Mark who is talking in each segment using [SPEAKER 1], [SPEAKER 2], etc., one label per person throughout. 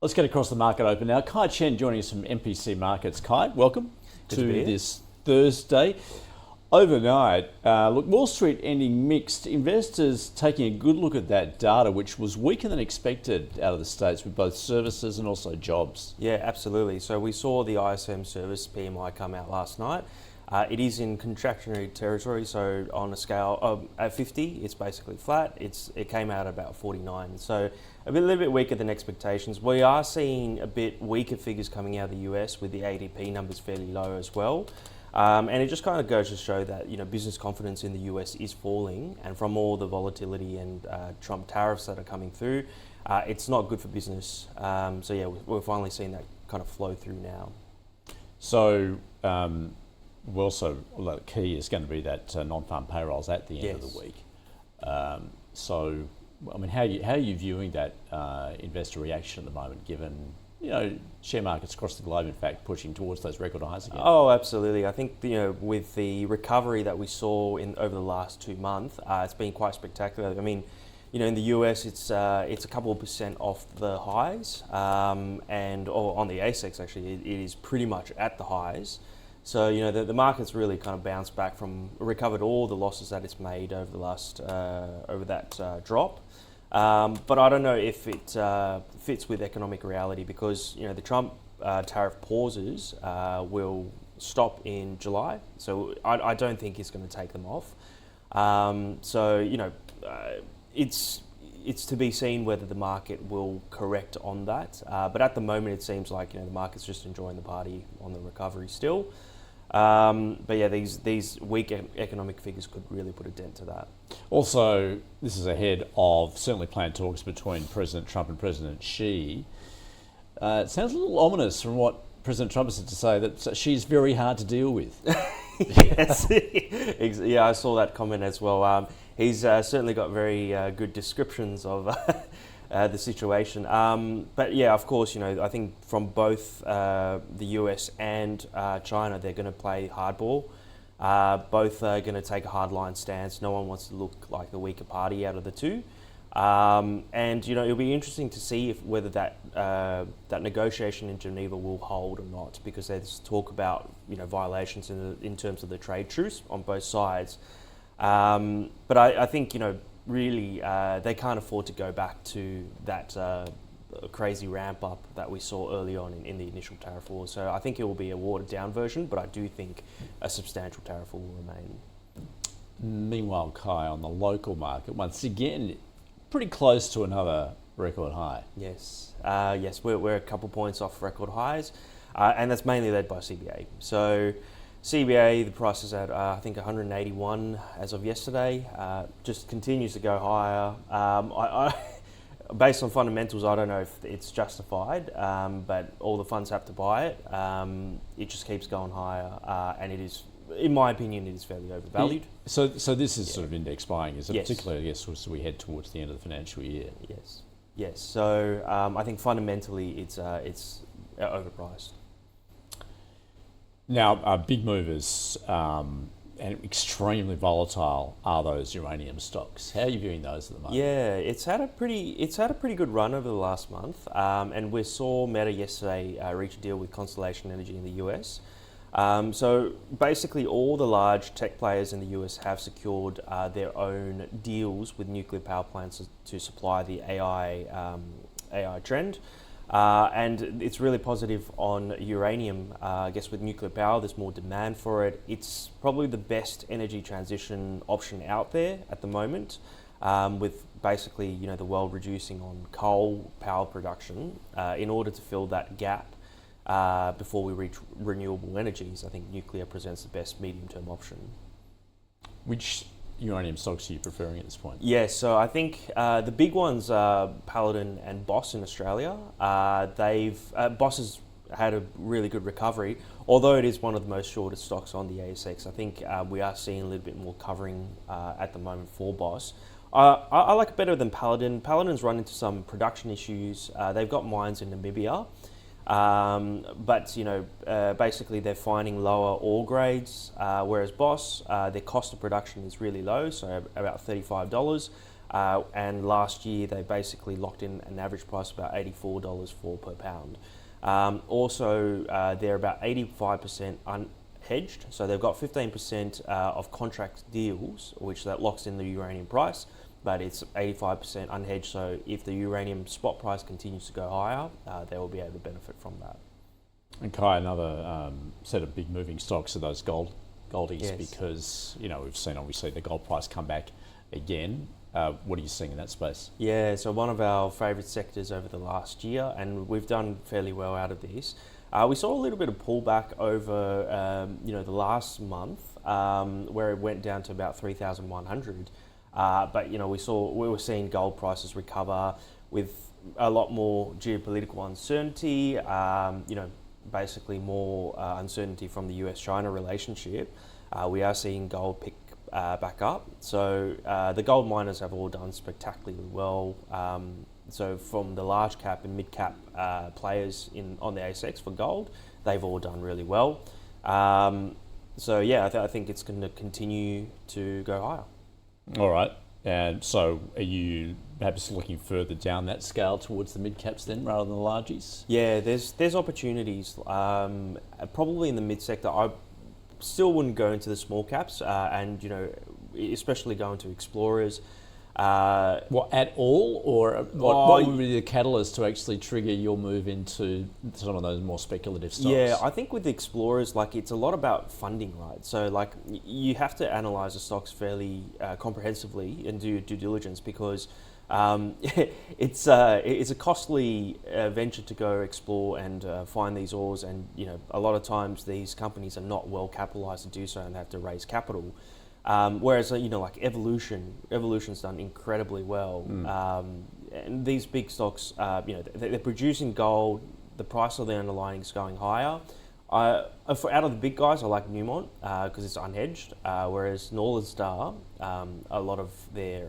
[SPEAKER 1] Let's get across the market open now. Kai Chen joining us from MPC Markets. Kai, welcome to this Thursday. Overnight, look, Wall Street ending mixed. Investors taking a good look at that data, which was weaker than expected out of the States with both services and also jobs.
[SPEAKER 2] Yeah, absolutely. So we saw the ISM service PMI come out last night. It is in contractionary territory, so on a scale of at 50, it's basically flat. It came out at about 49, so a little bit weaker than expectations. We are seeing a bit weaker figures coming out of the US with the ADP numbers fairly low as well. And it just kind of goes to show that business confidence in the US is falling, and from all the volatility and Trump tariffs that are coming through, it's not good for business. So yeah, we're finally seeing that kind of flow through now.
[SPEAKER 1] So the key is going to be that non-farm payrolls at the end of the week. So, I mean, how are you viewing that investor reaction at the moment, given share markets across the globe, in fact, pushing towards those record highs again?
[SPEAKER 2] Oh, absolutely. I think with the recovery that we saw over the last 2 months, it's been quite spectacular. I mean, in the US, it's a couple of percent off the highs, or on the ASX actually, it is pretty much at the highs. So the market's really kind of bounced back recovered all the losses that it's made over the last over that drop. But I don't know if it fits with economic reality, because the Trump tariff pauses will stop in July. So I don't think it's going to take them off. It's to be seen whether the market will correct on that. But at the moment, it seems like the market's just enjoying the party on the recovery still. But yeah, these weak economic figures could really put a dent to that.
[SPEAKER 1] Also, this is ahead of certainly planned talks between President Trump and President Xi. It sounds a little ominous from what President Trump has to say, that Xi's very hard to deal with.
[SPEAKER 2] Yes, yeah, I saw that comment as well. He's certainly got very good descriptions of the situation. But yeah, of course, I think from both the US and China, they're going to play hardball. Both are going to take a hardline stance. No one wants to look like the weaker party out of the two. And it'll be interesting to see whether that negotiation in Geneva will hold or not, because there's talk about violations in terms of the trade truce on both sides. But I think really they can't afford to go back to that crazy ramp up that we saw early on in the initial tariff war. So I think it will be a watered down version, but I do think a substantial tariff will remain.
[SPEAKER 1] Meanwhile, Kai, on the local market, once again, pretty close to another record high.
[SPEAKER 2] Yes, we're a couple points off record highs, and that's mainly led by CBA. So CBA, the price is at I think 181 as of yesterday. Just continues to go higher. Based on fundamentals, I don't know if it's justified, but all the funds have to buy it. It just keeps going higher, and it is, in my opinion, it is fairly overvalued.
[SPEAKER 1] So this is sort of index buying, is it?
[SPEAKER 2] Yes.
[SPEAKER 1] Particularly, I guess, as we head towards the end of the financial year.
[SPEAKER 2] Yes. So I think fundamentally it's overpriced.
[SPEAKER 1] Now, big movers and extremely volatile are those uranium stocks. How are you viewing those at the moment?
[SPEAKER 2] Yeah, it's had a pretty good run over the last month, and we saw Meta yesterday reach a deal with Constellation Energy in the US. So basically, all the large tech players in the US have secured their own deals with nuclear power plants to supply the AI trend. And it's really positive on uranium. I guess with nuclear power, there's more demand for it. It's probably the best energy transition option out there at the moment, with basically the world reducing on coal power production in order to fill that gap before we reach renewable energies. I think nuclear presents the best medium-term option.
[SPEAKER 1] Which uranium stocks are you preferring at this point?
[SPEAKER 2] Yeah, so I think the big ones are Paladin and Boss in Australia. Boss has had a really good recovery, although it is one of the most shorted stocks on the ASX. I think we are seeing a little bit more covering at the moment for Boss. I like it better than Paladin. Paladin's run into some production issues. They've got mines in Namibia. But basically they're finding lower ore grades, whereas Boss, their cost of production is really low, so about $35. and last year they basically locked in an average price of about $84 per pound. They're about 85% unhedged, so they've got 15% of contract deals, which that locks in the uranium price, but it's 85% unhedged, so if the uranium spot price continues to go higher, they will be able to benefit from that.
[SPEAKER 1] And Kai, another set of big moving stocks are those goldies,
[SPEAKER 2] Yes.
[SPEAKER 1] because we've seen obviously the gold price come back again. What are you seeing in that space?
[SPEAKER 2] Yeah, so one of our favourite sectors over the last year, and we've done fairly well out of this. We saw a little bit of pullback over the last month, where it went down to about 3,100. But we were seeing gold prices recover with a lot more geopolitical uncertainty. Basically more uncertainty from the US-China relationship. We are seeing gold pick back up. So the gold miners have all done spectacularly well. So from the large cap and mid cap players on the ASX for gold, they've all done really well. I think it's going to continue to go higher.
[SPEAKER 1] All right. And so are you perhaps looking further down that scale towards the mid caps then rather than the largies?
[SPEAKER 2] Yeah, there's opportunities. Probably in the mid sector, I still wouldn't go into the small caps, and especially go into explorers.
[SPEAKER 1] What, at all, or what would be the catalyst to actually trigger your move into some of those more speculative stocks?
[SPEAKER 2] Yeah, I think with the explorers, it's a lot about funding, right? So you have to analyze the stocks fairly comprehensively and do due diligence, because it's a costly venture to go explore and find these ores, and a lot of times these companies are not well capitalized to do so, and they have to raise capital. Whereas like Evolution's done incredibly well, and these big stocks, they're producing gold. The price of the underlying is going higher. Out of the big guys, I like Newmont because it's unhedged, whereas Northern Star, a lot of their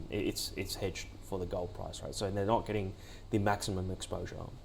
[SPEAKER 2] it's hedged for the gold price, right? So they're not getting the maximum exposure.